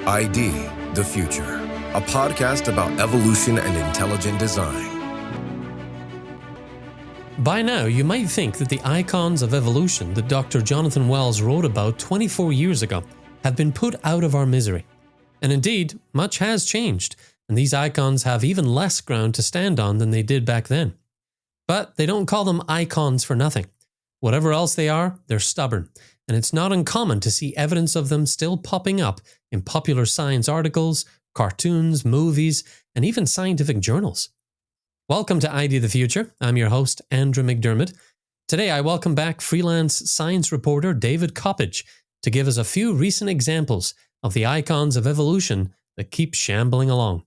ID, the Future, a podcast about evolution and intelligent design. By now, you might think that the icons of evolution that Dr. Jonathan Wells wrote about 24 years ago have been put out of our misery. And indeed, much has changed, and these icons have even less ground to stand on than they did back then. But they don't call them icons for nothing. Whatever else they are, they're stubborn, and it's not uncommon to see evidence of them still popping up in popular science articles, cartoons, movies, and even scientific journals. Welcome to ID the Future. I'm your host, Andrew McDiarmid. Today I welcome back freelance science reporter David Coppedge to give us a few recent examples of the icons of evolution that keep shambling along.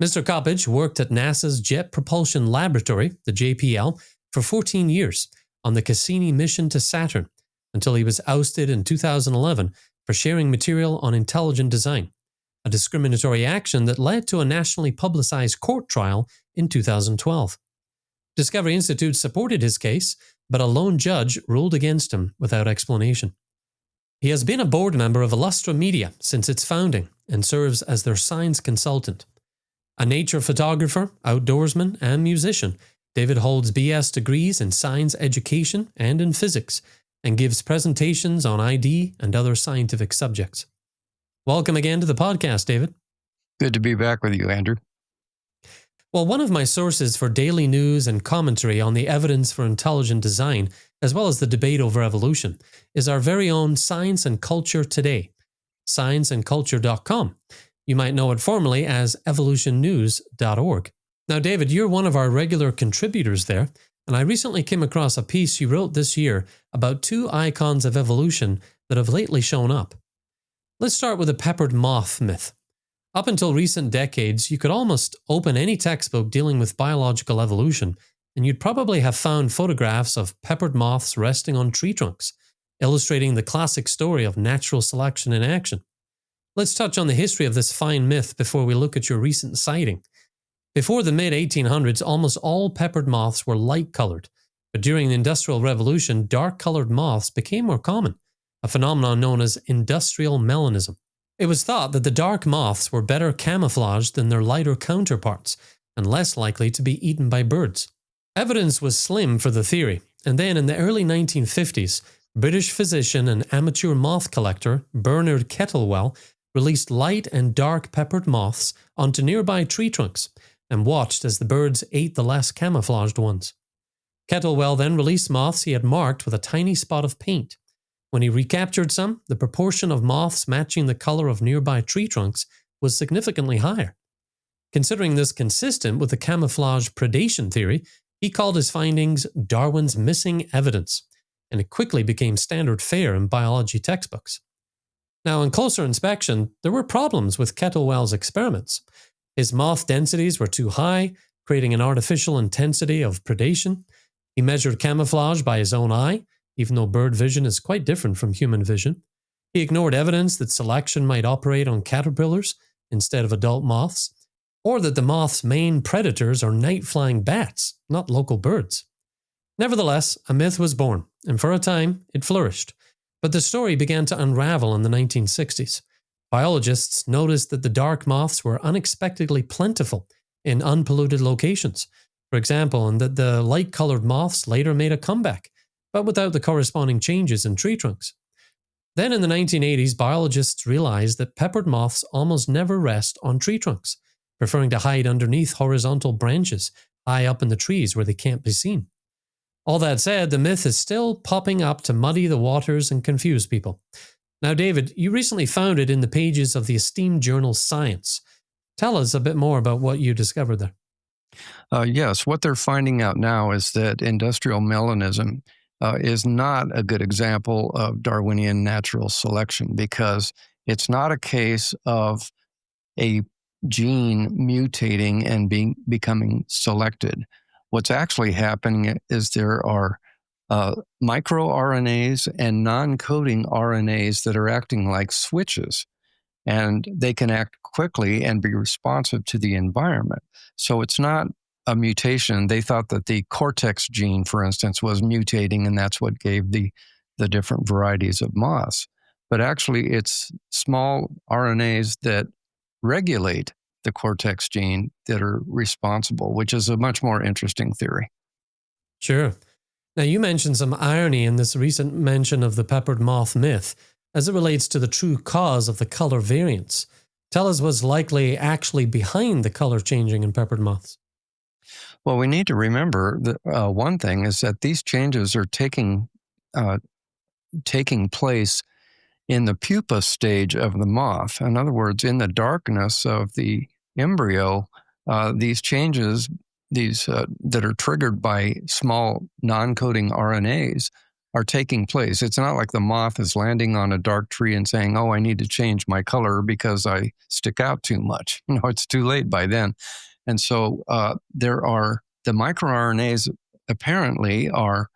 Mr. Coppedge worked at NASA's Jet Propulsion Laboratory, the JPL, for 14 years on the Cassini mission to Saturn, until he was ousted in 2011 for sharing material on intelligent design, a discriminatory action that led to a nationally publicized court trial in 2012. Discovery Institute supported his case, but a lone judge ruled against him without explanation. He has been a board member of Illustra Media since its founding and serves as their science consultant. A nature photographer, outdoorsman, and musician, David holds BS degrees in science education and in physics, and gives presentations on ID and other scientific subjects. Welcome again to the podcast, David. Good to be back with you, Andrew. Well, one of my sources for daily news and commentary on the evidence for intelligent design, as well as the debate over evolution, is our very own Science and Culture Today, scienceandculture.com. You might know it formerly as evolutionnews.org. Now, David, you're one of our regular contributors there, and I recently came across a piece you wrote this year about two icons of evolution that have lately shown up. Let's start with the peppered moth myth. Up until recent decades, you could almost open any textbook dealing with biological evolution, and you'd probably have found photographs of peppered moths resting on tree trunks, illustrating the classic story of natural selection in action. Let's touch on the history of this fine myth before we look at your recent sighting. Before the mid-1800s, almost all peppered moths were light-colored, but during the Industrial Revolution, dark-colored moths became more common, a phenomenon known as industrial melanism. It was thought that the dark moths were better camouflaged than their lighter counterparts and less likely to be eaten by birds. Evidence was slim for the theory, and then in the early 1950s, British physician and amateur moth collector Bernard Kettlewell released light and dark peppered moths onto nearby tree trunks and watched as the birds ate the less camouflaged ones. Kettlewell then released moths he had marked with a tiny spot of paint. When he recaptured some, the proportion of moths matching the color of nearby tree trunks was significantly higher. Considering this consistent with the camouflage predation theory, he called his findings Darwin's missing evidence, and it quickly became standard fare in biology textbooks. Now, on closer inspection, there were problems with Kettlewell's experiments. His moth densities were too high, creating an artificial intensity of predation. He measured camouflage by his own eye, even though bird vision is quite different from human vision. He ignored evidence that selection might operate on caterpillars instead of adult moths, or that the moth's main predators are night-flying bats, not local birds. Nevertheless, a myth was born, and for a time, it flourished. But the story began to unravel in the 1960s. Biologists noticed that the dark moths were unexpectedly plentiful in unpolluted locations, for example, and that the light-colored moths later made a comeback, but without the corresponding changes in tree trunks. Then in the 1980s, biologists realized that peppered moths almost never rest on tree trunks, preferring to hide underneath horizontal branches high up in the trees where they can't be seen. All that said, the myth is still popping up to muddy the waters and confuse people. Now, David, you recently found it in the pages of the esteemed journal Science. Tell us a bit more about what you discovered there. Yes, what they're finding out now is that industrial melanism is not a good example of Darwinian natural selection because it's not a case of a gene mutating and becoming selected. What's actually happening is there are microRNAs and non-coding RNAs that are acting like switches, and they can act quickly and be responsive to the environment. So it's not a mutation. They thought that the cortex gene, for instance, was mutating, and that's what gave the different varieties of moths. but actually it's small RNAs that regulate the cortex gene that are responsible, which is a much more interesting theory. Sure. Now, you mentioned some irony in this recent mention of the peppered moth myth as it relates to the true cause of the color variance. Tell us what's likely actually behind the color changing in peppered moths. Well, we need to remember that one thing is that these changes are taking place in the pupa stage of the moth. In other words, in the darkness of the embryo, these changes, that are triggered by small non-coding RNAs, are taking place. It's not like the moth is landing on a dark tree and saying, "Oh, I need to change my color because I stick out too much." No, it's too late by then. And so the microRNAs apparently are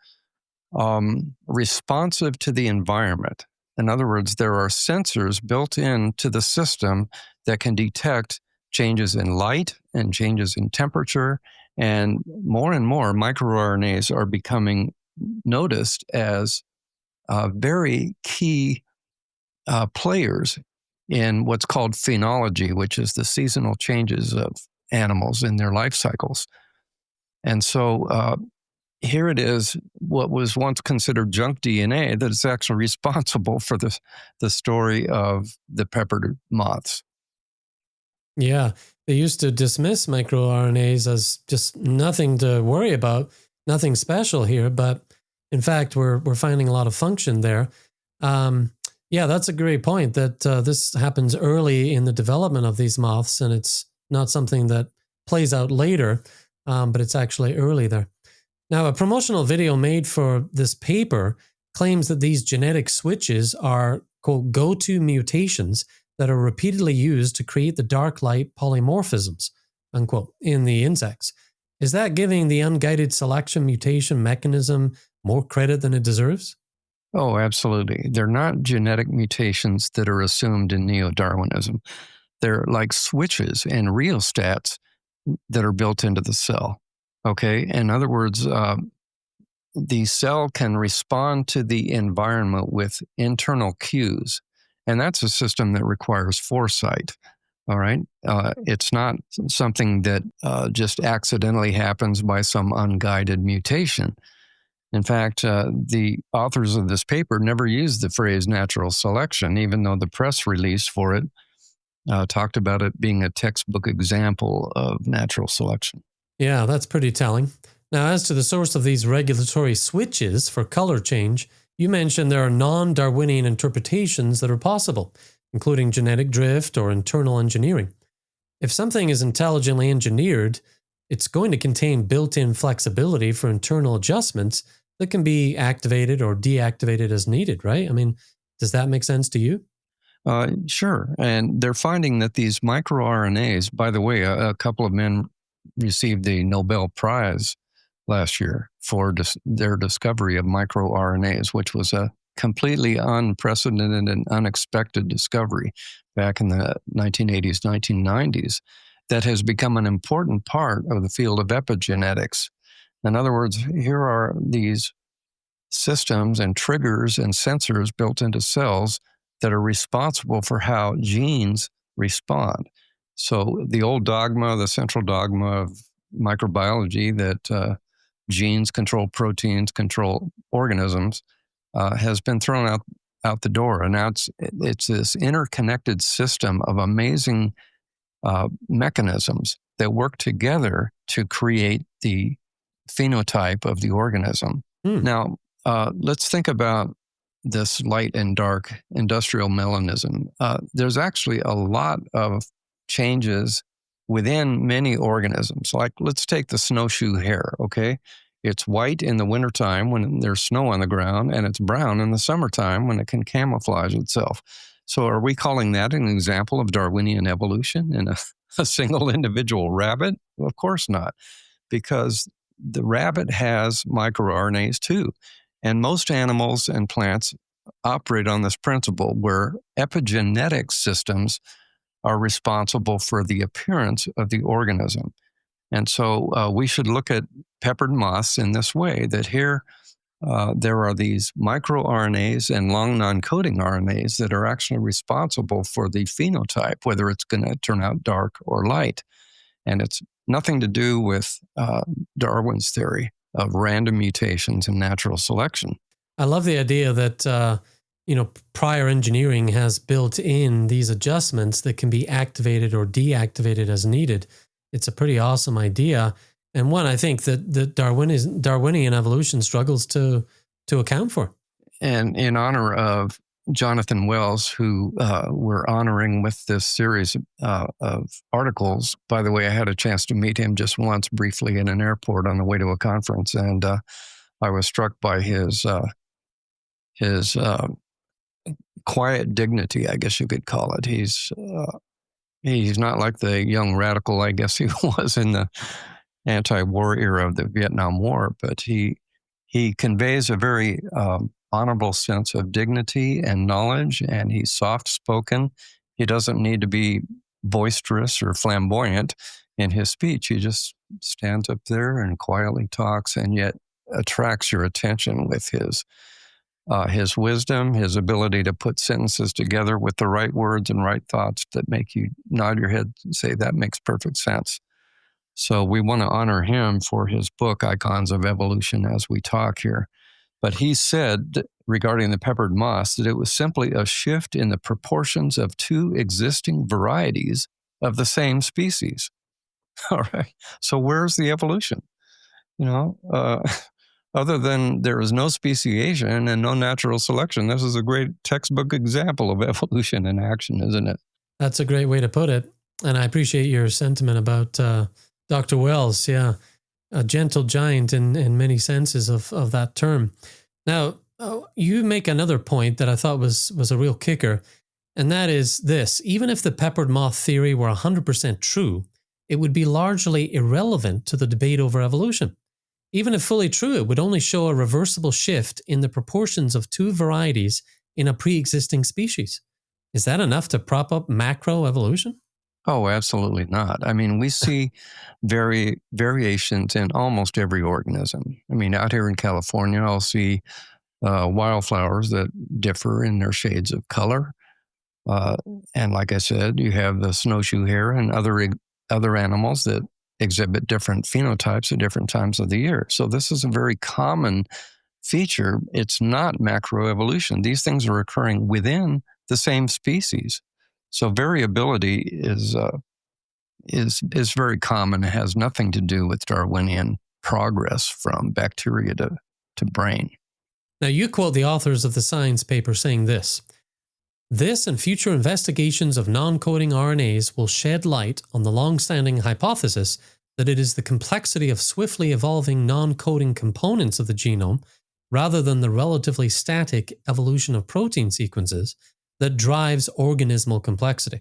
responsive to the environment. In other words, there are sensors built into the system that can detect changes in light and changes in temperature. And more microRNAs are becoming noticed as very key players in what's called phenology, which is the seasonal changes of animals in their life cycles. And so here it is, what was once considered junk DNA, that is actually responsible for the story of the peppered moths. Yeah, they used to dismiss microRNAs as just nothing to worry about, nothing special here, but in fact, we're finding a lot of function there. Yeah, that's a great point that this happens early in the development of these moths, and it's not something that plays out later, but it's actually early there. Now, a promotional video made for this paper claims that these genetic switches are, quote, go-to mutations that are repeatedly used to create the dark light polymorphisms, unquote, in the insects. Is that giving the unguided selection mutation mechanism more credit than it deserves? Oh, absolutely. They're not genetic mutations that are assumed in neo-Darwinism. They're like switches and rheostats that are built into the cell. Okay? In other words, the cell can respond to the environment with internal cues, and that's a system that requires foresight. All right? It's not something that just accidentally happens by some unguided mutation. In fact, the authors of this paper never used the phrase natural selection, even though the press release for it talked about it being a textbook example of natural selection. Yeah, that's pretty telling. Now, as to the source of these regulatory switches for color change, you mentioned there are non-Darwinian interpretations that are possible, including genetic drift or internal engineering. If something is intelligently engineered, it's going to contain built-in flexibility for internal adjustments that can be activated or deactivated as needed, right? I mean, does that make sense to you? Sure. And they're finding that these microRNAs, by the way, a couple of men received the Nobel Prize last year for their discovery of microRNAs, which was a completely unprecedented and unexpected discovery back in the 1980s, 1990s, that has become an important part of the field of epigenetics. In other words, here are these systems and triggers and sensors built into cells that are responsible for how genes respond. So the old dogma, the central dogma of microbiology, that genes control proteins, control organisms, has been thrown out the door. And now it's this interconnected system of amazing mechanisms that work together to create the phenotype of the organism. Now, let's think about this light and dark industrial melanism. There's actually a lot of changes within many organisms. Like, let's take the snowshoe hare, okay? It's white in the wintertime when there's snow on the ground, and it's brown in the summertime when it can camouflage itself. So are we calling that an example of Darwinian evolution in a single individual rabbit? Well, of course not, because the rabbit has microRNAs too. And most animals and plants operate on this principle where epigenetic systems are responsible for the appearance of the organism. And so we should look at peppered moths in this way, that here there are these microRNAs and long non-coding RNAs that are actually responsible for the phenotype, whether it's going to turn out dark or light. And it's nothing to do with Darwin's theory of random mutations and natural selection. I love the idea that, prior engineering has built in these adjustments that can be activated or deactivated as needed. It's a pretty awesome idea. And one I think that Darwinian evolution struggles to account for. And in honor of Jonathan Wells, who we're honoring with this series of articles. By the way, I had a chance to meet him just once briefly in an airport on the way to a conference, and I was struck by his quiet dignity, I guess you could call it. He's not like the young radical, I guess he was in the anti-war era of the Vietnam War, but he conveys a very honorable sense of dignity and knowledge, and he's soft-spoken. He doesn't need to be boisterous or flamboyant in his speech. He just stands up there and quietly talks, and yet attracts your attention with his wisdom, his ability to put sentences together with the right words and right thoughts that make you nod your head and say, that makes perfect sense. So we want to honor him for his book, Icons of Evolution, as we talk here. But he said regarding the peppered moths that it was simply a shift in the proportions of two existing varieties of the same species. All right. So where's the evolution? Other than there is no speciation and no natural selection, this is a great textbook example of evolution in action, isn't it? That's a great way to put it. And I appreciate your sentiment about Dr. Wells. Yeah. A gentle giant in many senses of that term. Now, you make another point that I thought was a real kicker, and that is this. Even if the peppered moth theory were 100% true, it would be largely irrelevant to the debate over evolution. Even if fully true, it would only show a reversible shift in the proportions of two varieties in a pre-existing species. Is that enough to prop up macroevolution? Oh, absolutely not. I mean, we see variations in almost every organism. I mean, out here in California, I'll see wildflowers that differ in their shades of color. And like I said, you have the snowshoe hare and other animals that exhibit different phenotypes at different times of the year. So this is a very common feature. It's not macroevolution. These things are occurring within the same species. So variability is very common. It has nothing to do with Darwinian progress from bacteria to brain. Now, you quote the authors of the science paper saying this: "This and future investigations of non-coding RNAs will shed light on the long-standing hypothesis that it is the complexity of swiftly evolving non-coding components of the genome, rather than the relatively static evolution of protein sequences, that drives organismal complexity."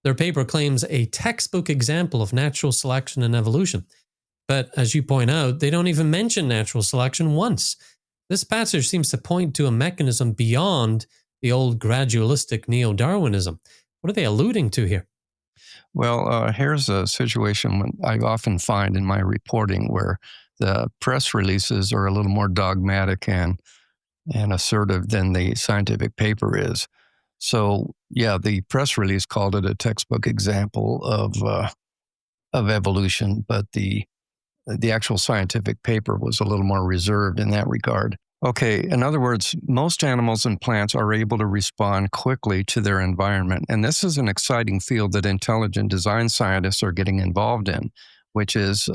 Their paper claims a textbook example of natural selection and evolution. But as you point out, they don't even mention natural selection once. This passage seems to point to a mechanism beyond the old gradualistic neo-Darwinism. What are they alluding to here? Well, here's a situation I often find in my reporting where the press releases are a little more dogmatic and assertive than the scientific paper is. So, yeah, the press release called it a textbook example of evolution, but the actual scientific paper was a little more reserved in that regard. Okay, in other words, most animals and plants are able to respond quickly to their environment, and this is an exciting field that intelligent design scientists are getting involved in, which is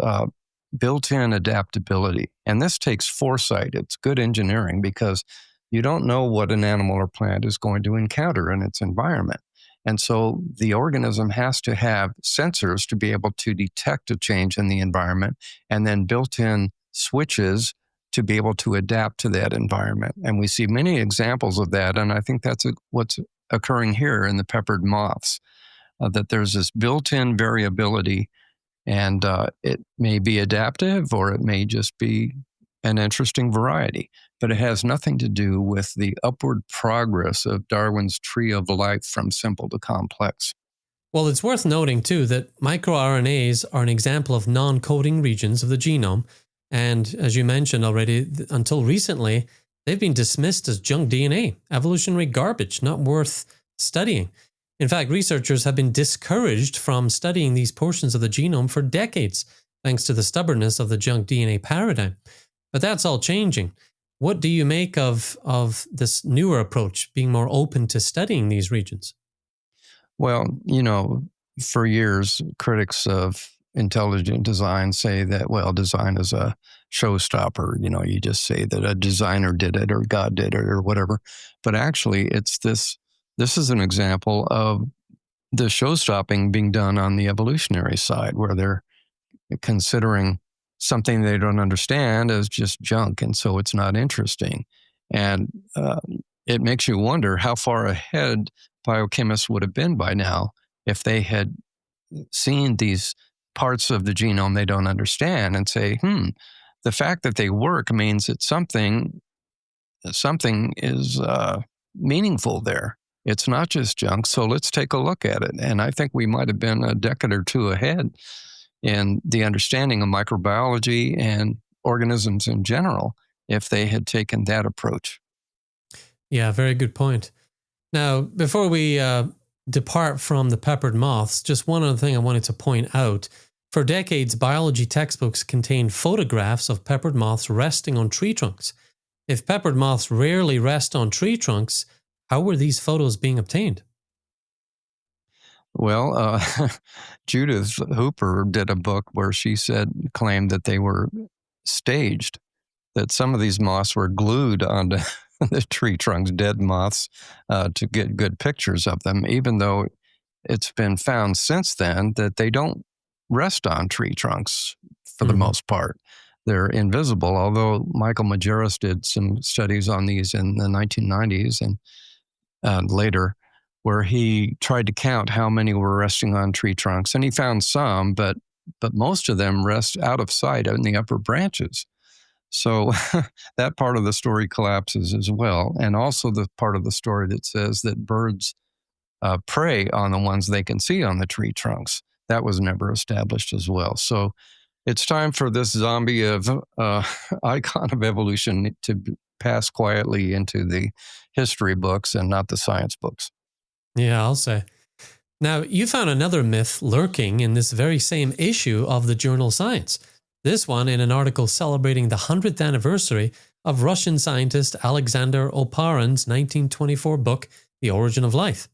built-in adaptability. And this takes foresight. It's good engineering because you don't know what an animal or plant is going to encounter in its environment. And so the organism has to have sensors to be able to detect a change in the environment, and then built-in switches to be able to adapt to that environment. And we see many examples of that, and I think that's what's occurring here in the peppered moths, that there's this built-in variability, and it may be adaptive or it may just be an interesting variety, but it has nothing to do with the upward progress of Darwin's tree of life from simple to complex. Well, it's worth noting, too, that microRNAs are an example of non-coding regions of the genome And as you mentioned already, until recently, they've been dismissed as junk DNA, evolutionary garbage, not worth studying. In fact, researchers have been discouraged from studying these portions of the genome for decades, thanks to the stubbornness of the junk DNA paradigm. But that's all changing. What do you make of this newer approach, being more open to studying these regions? Well, for years, critics of intelligent design say that, well, design is a showstopper. You just say that a designer did it or God did it or whatever. But actually, it's this is an example of the show-stopping being done on the evolutionary side, where they're considering something they don't understand as just junk, and so it's not interesting. And it makes you wonder how far ahead biochemists would have been by now if they had seen these parts of the genome they don't understand and say, the fact that they work means that something is meaningful there. It's not just junk, so let's take a look at it. And I think we might have been a decade or two ahead in the understanding of microbiology and organisms in general if they had taken that approach. Yeah, very good point. Now, before we depart from the peppered moths, just one other thing I wanted to point out. For decades, biology textbooks contained photographs of peppered moths resting on tree trunks. If peppered moths rarely rest on tree trunks, how were these photos being obtained? Well, Judith Hooper did a book where she claimed that they were staged, that some of these moths were glued onto the tree trunks, dead moths, to get good pictures of them, even though it's been found since then that they don't rest on tree trunks for the most part. They're invisible, although Michael Majerus did some studies on these in the 1990s and later, where he tried to count how many were resting on tree trunks. And he found some, but most of them rest out of sight in the upper branches. So that part of the story collapses as well. And also the part of the story that says that birds prey on the ones they can see on the tree trunks. That was never established as well. So it's time for this zombie of icon of evolution to pass quietly into the history books and not the science books. Yeah, I'll say. Now, you found another myth lurking in this very same issue of the journal Science. This one in an article celebrating the 100th anniversary of Russian scientist Alexander Oparin's 1924 book, The Origin of Life.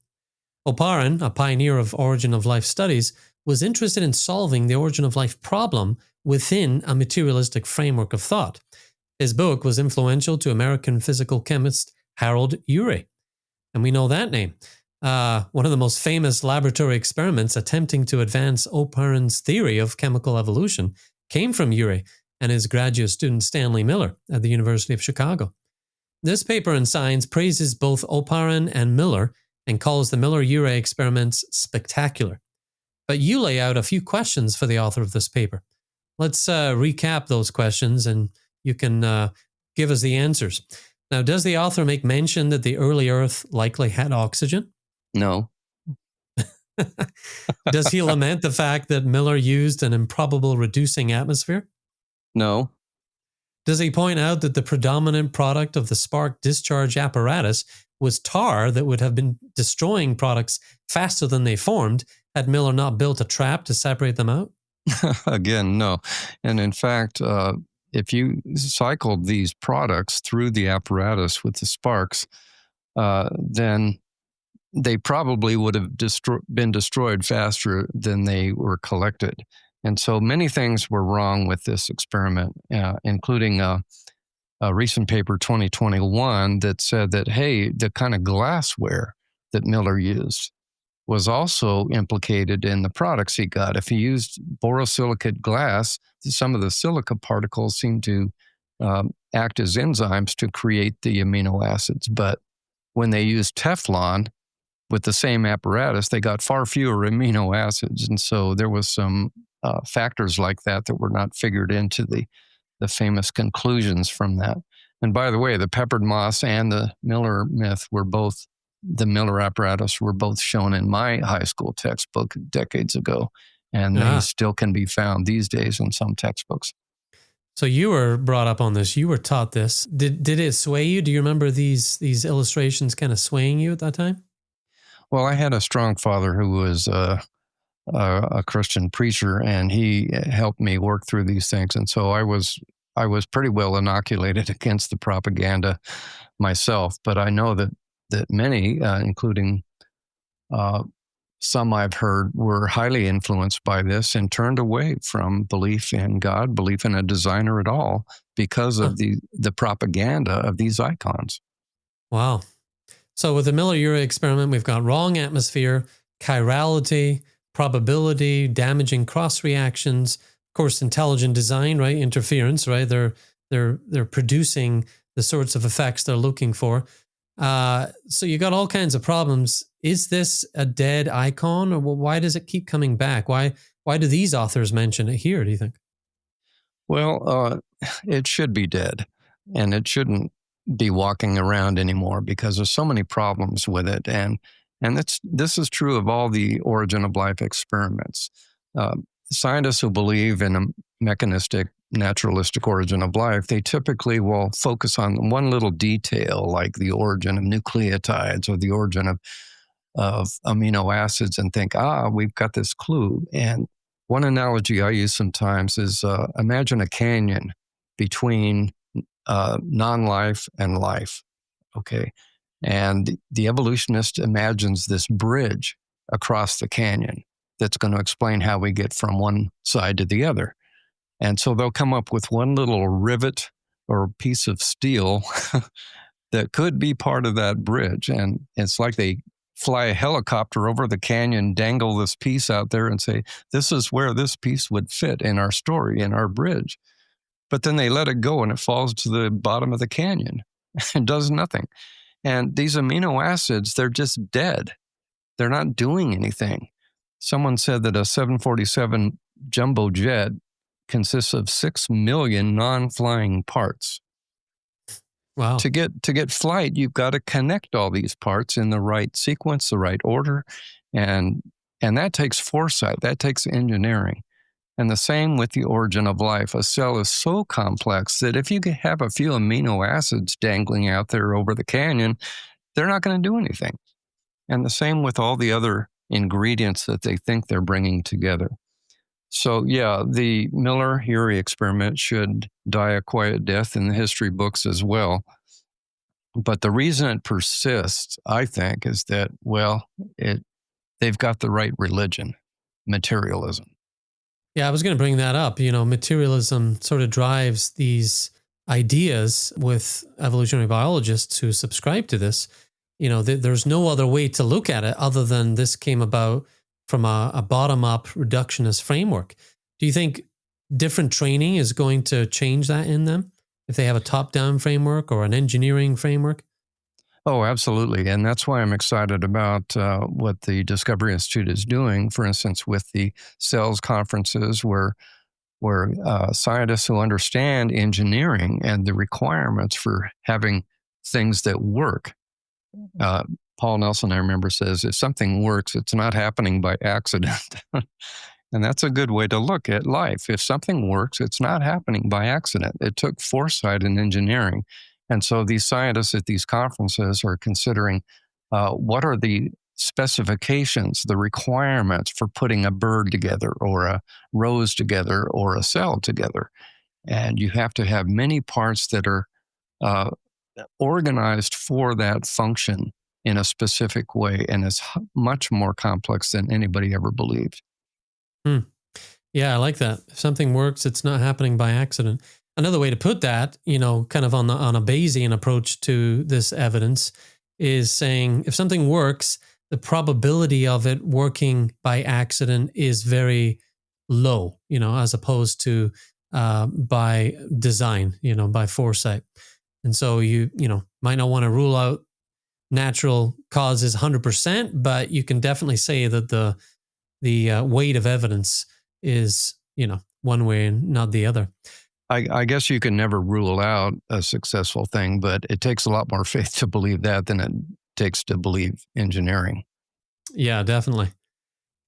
Oparin, a pioneer of origin of life studies, was interested in solving the origin of life problem within a materialistic framework of thought. His book was influential to American physical chemist Harold Urey. And we know that name. One of the most famous laboratory experiments attempting to advance Oparin's theory of chemical evolution came from Urey and his graduate student Stanley Miller at the University of Chicago. This paper in Science praises both Oparin and Miller and calls the Miller-Urey experiments spectacular. But you lay out a few questions for the author of this paper. Let's recap those questions and you can give us the answers. Now, does the author make mention that the early Earth likely had oxygen? No. Does he lament the fact that Miller used an improbable reducing atmosphere? No. Does he point out that the predominant product of the spark discharge apparatus was tar that would have been destroying products faster than they formed had Miller not built a trap to separate them out? Again, no. And in fact, if you cycled these products through the apparatus with the sparks, then they probably would have been destroyed faster than they were collected. And so many things were wrong with this experiment, including a recent paper, 2021, that said that, hey, the kind of glassware that Miller used was also implicated in the products he got. If he used borosilicate glass, some of the silica particles seem to act as enzymes to create the amino acids. But when they used Teflon with the same apparatus, they got far fewer amino acids. And so there was some factors like that were not figured into the famous conclusions from that. And by the way, the peppered moths and the Miller myth the Miller apparatus were both shown in my high school textbook decades ago. And they still can be found these days in some textbooks. So you were brought up on this. You were taught this. Did it sway you? Do you remember these illustrations kind of swaying you at that time? Well, I had a strong father who was a Christian preacher, and he helped me work through these things. And so I was pretty well inoculated against the propaganda myself. But I know that many, including some I've heard, were highly influenced by this and turned away from belief in God, belief in a designer at all, because of the propaganda of these icons. Wow. So with the Miller-Urey experiment, we've got wrong atmosphere, chirality, probability, damaging cross reactions, of course, intelligent design, right? Interference, right? They're producing the sorts of effects they're looking for. So you got all kinds of problems. Is this a dead icon, or why does it keep coming back? Why do these authors mention it here, do you think? Well, it should be dead, and it shouldn't be walking around anymore because there's so many problems with it. And this is true of all the origin of life experiments. Scientists who believe in a mechanistic, naturalistic origin of life, they typically will focus on one little detail, like the origin of nucleotides or the origin of amino acids, and think, we've got this clue. And one analogy I use sometimes is imagine a canyon between non-life and life, okay? And the evolutionist imagines this bridge across the canyon that's going to explain how we get from one side to the other. And so they'll come up with one little rivet or piece of steel that could be part of that bridge. And it's like they fly a helicopter over the canyon, dangle this piece out there and say, this is where this piece would fit in our story, in our bridge. But then they let it go and it falls to the bottom of the canyon and does nothing. And these amino acids, they're just dead. They're not doing anything. Someone said that a 747 jumbo jet consists of 6 million non-flying parts. Wow. To get flight, you've got to connect all these parts in the right sequence, the right order, and that takes foresight, that takes engineering. And the same with the origin of life. A cell is so complex that if you have a few amino acids dangling out there over the canyon, they're not going to do anything. And the same with all the other ingredients that they think they're bringing together. So yeah, the Miller-Urey experiment should die a quiet death in the history books as well. But the reason it persists, I think, is that, they've got the right religion, materialism. Yeah, I was going to bring that up. Materialism sort of drives these ideas with evolutionary biologists who subscribe to this. There's no other way to look at it other than this came about from a bottom-up reductionist framework. Do you think different training is going to change that in them if they have a top-down framework or an engineering framework? Oh, absolutely. And that's why I'm excited about what the Discovery Institute is doing, for instance, with the CELS conferences where scientists who understand engineering and the requirements for having things that work. Paul Nelson, I remember, says, if something works, it's not happening by accident. And that's a good way to look at life. If something works, it's not happening by accident. It took foresight and engineering. And so these scientists at these conferences are considering what are the specifications, the requirements for putting a bird together or a rose together or a cell together. And you have to have many parts that are organized for that function in a specific way, and it's much more complex than anybody ever believed. Yeah, I like that. If something works, it's not happening by accident. Another way to put that, kind of on a Bayesian approach to this evidence, is saying if something works, the probability of it working by accident is very low, as opposed to by design, by foresight. And so you might not want to rule out natural causes 100%, but you can definitely say that the weight of evidence is, one way and not the other. I guess you can never rule out a successful thing, but it takes a lot more faith to believe that than it takes to believe engineering. Yeah, definitely.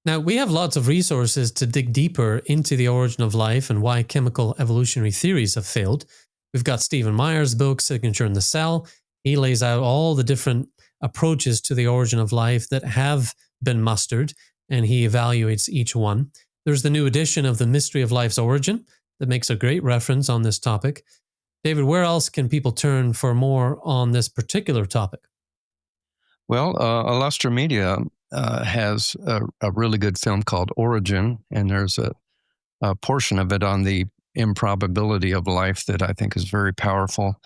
Now, we have lots of resources to dig deeper into the origin of life and why chemical evolutionary theories have failed. We've got Stephen Meyer's book, Signature in the Cell. He lays out all the different approaches to the origin of life that have been mustered, and he evaluates each one. There's the new edition of The Mystery of Life's Origin that makes a great reference on this topic. David, where else can people turn for more on this particular topic? Well, Illustra Media has a really good film called Origin, and there's a portion of it on the improbability of life that I think is very powerful.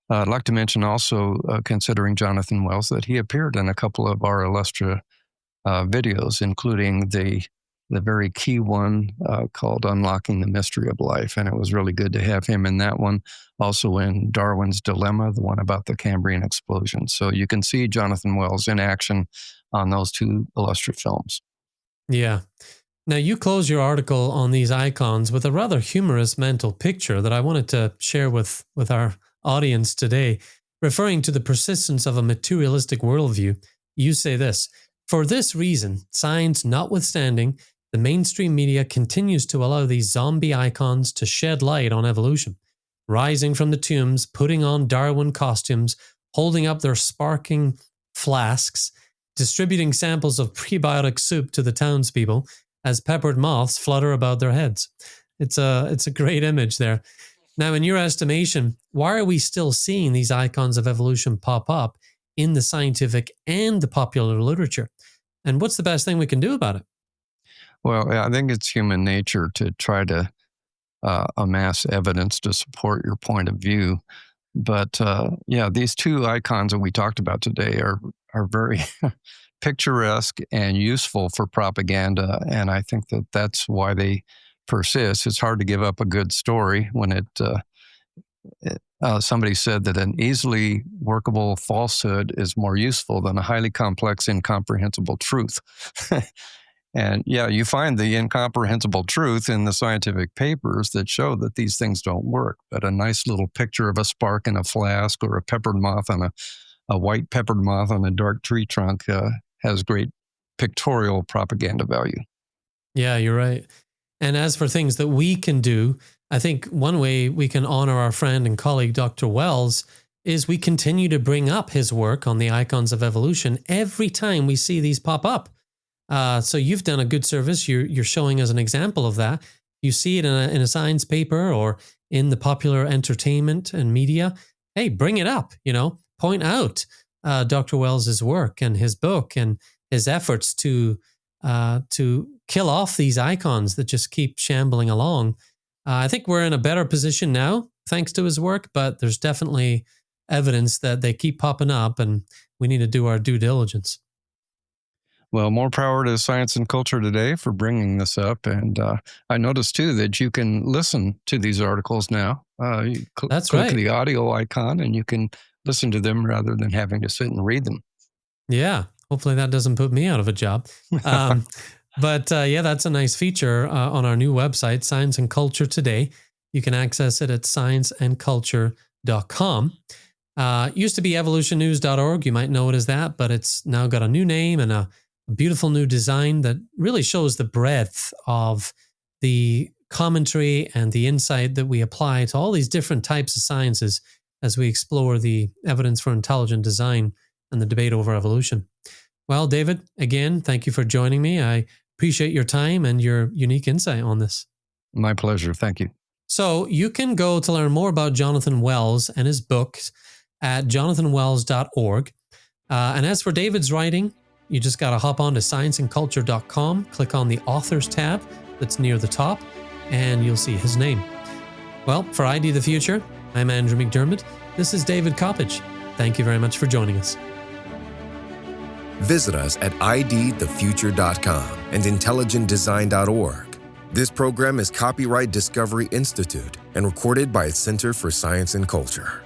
I'd like to mention also, considering Jonathan Wells, that he appeared in a couple of our Illustra videos, including the very key one called Unlocking the Mystery of Life, and it was really good to have him in that one. Also in Darwin's Dilemma, the one about the Cambrian explosion. So you can see Jonathan Wells in action on those two Illustra films. Yeah. Now, you close your article on these icons with a rather humorous mental picture that I wanted to share with our audience today. Referring to the persistence of a materialistic worldview, you say this: "For this reason, science notwithstanding, the mainstream media continues to allow these zombie icons to shed light on evolution, rising from the tombs, putting on Darwin costumes, holding up their sparkling flasks, distributing samples of prebiotic soup to the townspeople as peppered moths flutter about their heads." It's a great image there. Now, in your estimation, why are we still seeing these icons of evolution pop up in the scientific and the popular literature? And what's the best thing we can do about it? Well, I think it's human nature to try to amass evidence to support your point of view. But these two icons that we talked about today are very picturesque and useful for propaganda, and I think that that's why they persist. It's hard to give up a good story when somebody said that an easily workable falsehood is more useful than a highly complex, incomprehensible truth. And you find the incomprehensible truth in the scientific papers that show that these things don't work. But a nice little picture of a spark in a flask or a peppered moth on a white peppered moth on a dark tree trunk has great pictorial propaganda value. Yeah, you're right. And as for things that we can do, I think one way we can honor our friend and colleague, Dr. Wells, is we continue to bring up his work on the icons of evolution every time we see these pop up. So you've done a good service. You're showing us an example of that. You see it in a science paper or in the popular entertainment and media. Hey, bring it up, point out Dr. Wells's work and his book and his efforts to kill off these icons that just keep shambling along. I think we're in a better position now, thanks to his work, but there's definitely evidence that they keep popping up and we need to do our due diligence. Well, more power to Science and Culture Today for bringing this up. And I noticed, too, that you can listen to these articles now. You That's click right. the audio icon and you can listen to them rather than having to sit and read them. Yeah. Hopefully that doesn't put me out of a job. But that's a nice feature on our new website, Science and Culture Today. You can access it at scienceandculture.com. Used to be evolutionnews.org. You might know it as that, but it's now got a new name and a beautiful new design that really shows the breadth of the commentary and the insight that we apply to all these different types of sciences as we explore the evidence for intelligent design and the debate over evolution. Well, David, again, thank you for joining me. I appreciate your time and your unique insight on this. My pleasure. Thank you. So you can go to learn more about Jonathan Wells and his books at jonathanwells.org. And as for David's writing, you just got to hop on to scienceandculture.com, click on the authors tab that's near the top, and you'll see his name. Well, for ID the Future, I'm Andrew McDiarmid. This is David Coppedge. Thank you very much for joining us. Visit us at idthefuture.com and intelligentdesign.org. This program is copyright Discovery Institute and recorded by its Center for Science and Culture.